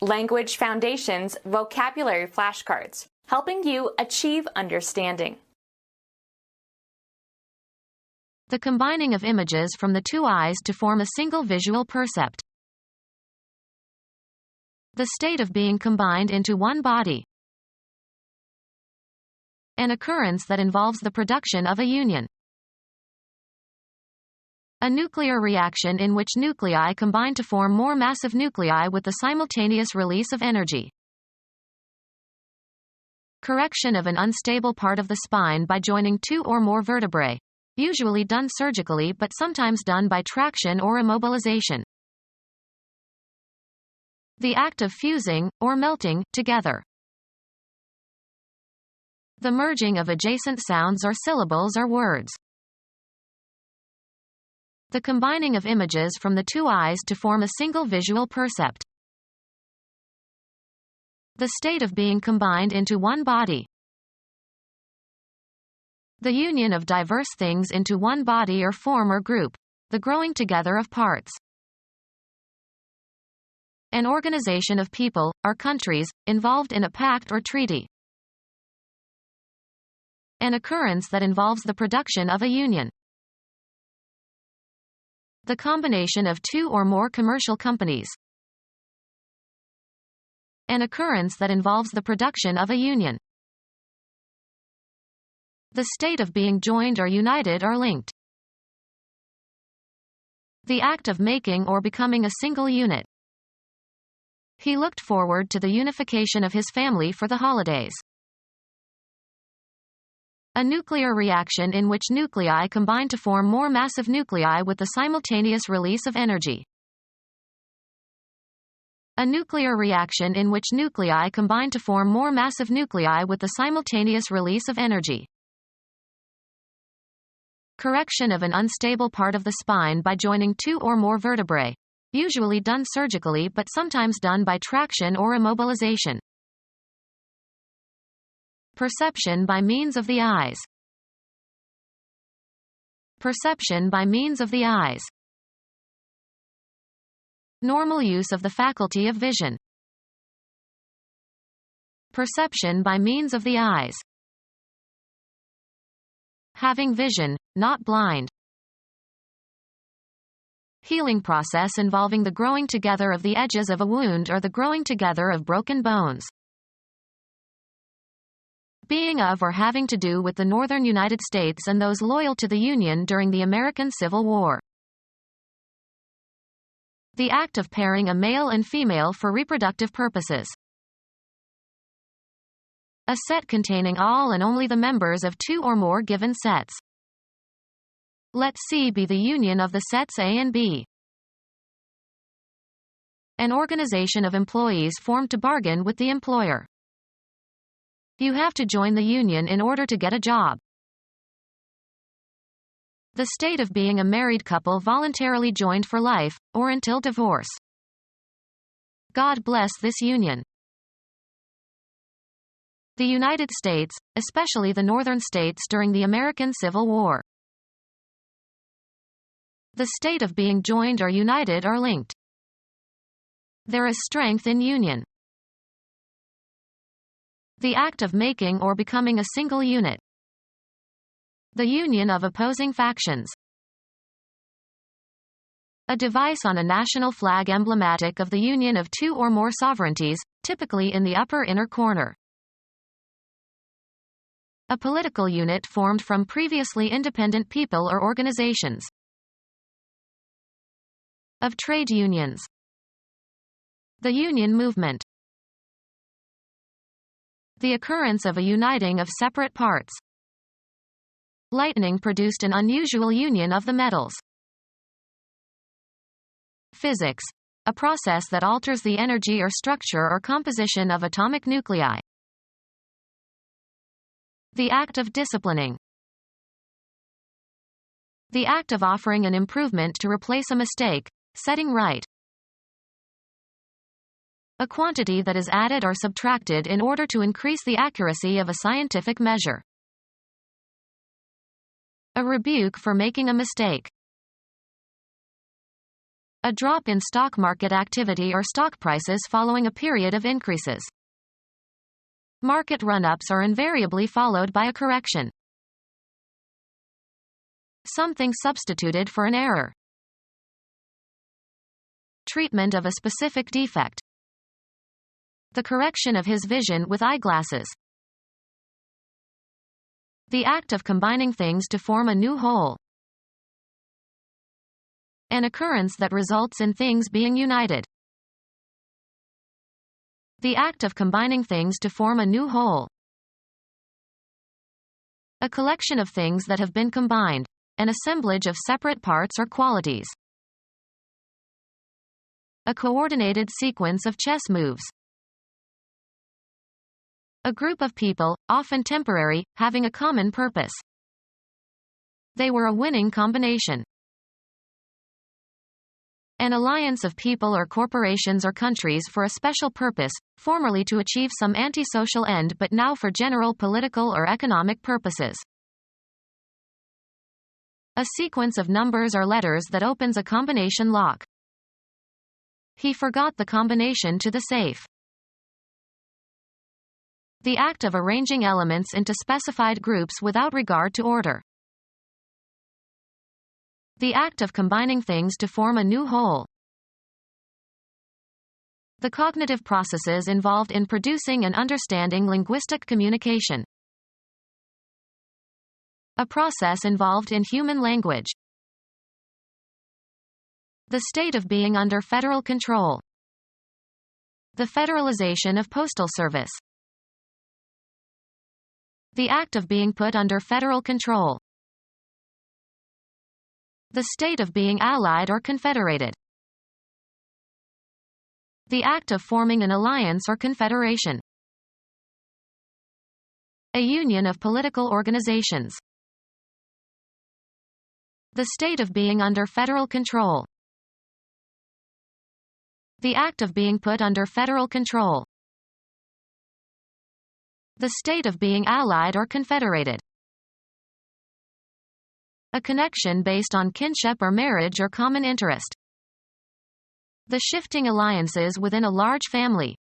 Language Foundations Vocabulary Flashcards, helping you achieve understanding. The combining of images from the two eyes to form a single visual percept. The state of being combined into one body. An occurrence that involves the production of a union. A nuclear reaction in which nuclei combine to form more massive nuclei with the simultaneous release of energy. Correction of an unstable part of the spine by joining two or more vertebrae. Usually done surgically but sometimes done by traction or immobilization. The act of fusing, or melting, together. The merging of adjacent sounds or syllables or words. The combining of images from the two eyes to form a single visual percept. The state of being combined into one body. The union of diverse things into one body or form or group. The growing together of parts. An organization of people, or countries, involved in a pact or treaty. An occurrence that involves the production of a union. The combination of two or more commercial companies. An occurrence that involves the production of a union. The state of being joined or united or linked. The act of making or becoming a single unit. He looked forward to the unification of his family for the holidays. A nuclear reaction in which nuclei combine to form more massive nuclei with the simultaneous release of energy. A nuclear reaction in which nuclei combine to form more massive nuclei with the simultaneous release of energy. Correction of an unstable part of the spine by joining two or more vertebrae. Usually done surgically but sometimes done by traction or immobilization. Perception by means of the eyes. Perception by means of the eyes. Normal use of the faculty of vision. Perception by means of the eyes. Having vision, not blind. Healing process involving the growing together of the edges of a wound or the growing together of broken bones. Being of or having to do with the northern United States and those loyal to the Union during the American Civil War. The act of pairing a male and female for reproductive purposes. A set containing all and only the members of two or more given sets. Let C be the union of the sets A and B. An organization of employees formed to bargain with the employer. You have to join the union in order to get a job. The state of being a married couple voluntarily joined for life, or until divorce. God bless this union. The United States, especially the northern states during the American Civil War. The state of being joined or united or linked. There is strength in union. The act of making or becoming a single unit. The union of opposing factions. A device on a national flag emblematic of the union of two or more sovereignties, typically in the upper inner corner. A political unit formed from previously independent people or organizations. Of trade unions. The union movement. The occurrence of a uniting of separate parts. Lightning produced an unusual union of the metals. Physics. A process that alters the energy or structure or composition of atomic nuclei. The act of disciplining. The act of offering an improvement to replace a mistake, setting right. A quantity that is added or subtracted in order to increase the accuracy of a scientific measure. A rebuke for making a mistake. A drop in stock market activity or stock prices following a period of increases. Market run-ups are invariably followed by a correction. Something substituted for an error. Treatment of a specific defect. The correction of his vision with eyeglasses. The act of combining things to form a new whole. An occurrence that results in things being united. The act of combining things to form a new whole. A collection of things that have been combined. An assemblage of separate parts or qualities. A coordinated sequence of chess moves. A group of people, often temporary, having a common purpose. They were a winning combination. An alliance of people or corporations or countries for a special purpose, formerly to achieve some antisocial end but now for general political or economic purposes. A sequence of numbers or letters that opens a combination lock. He forgot the combination to the safe. The act of arranging elements into specified groups without regard to order. The act of combining things to form a new whole. The cognitive processes involved in producing and understanding linguistic communication. A process involved in human language. The state of being under federal control. The federalization of postal service. The act of being put under federal control. The state of being allied or confederated. The act of forming an alliance or confederation. A union of political organizations. The state of being under federal control. The act of being put under federal control. The state of being allied or confederated. A connection based on kinship or marriage or common interest. The shifting alliances within a large family.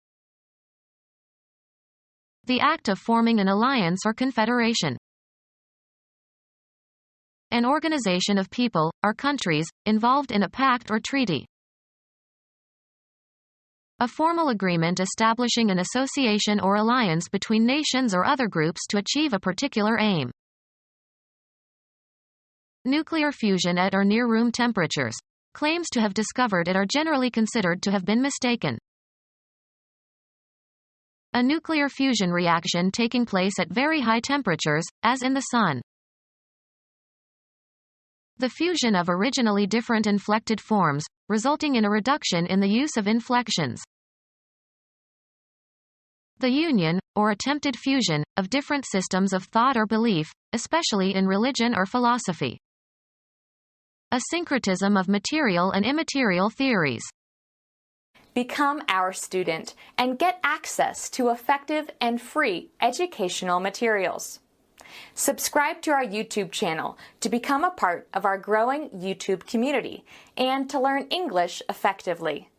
The act of forming an alliance or confederation. An organization of people, or countries, involved in a pact or treaty. A formal agreement establishing an association or alliance between nations or other groups to achieve a particular aim. Nuclear fusion at or near room temperatures. Claims to have discovered it are generally considered to have been mistaken. A nuclear fusion reaction taking place at very high temperatures, as in the Sun. The fusion of originally different inflected forms, resulting in a reduction in the use of inflections. The union, or attempted fusion, of different systems of thought or belief, especially in religion or philosophy. A syncretism of material and immaterial theories. Become our student and get access to effective and free educational materials. Subscribe to our YouTube channel to become a part of our growing YouTube community and to learn English effectively.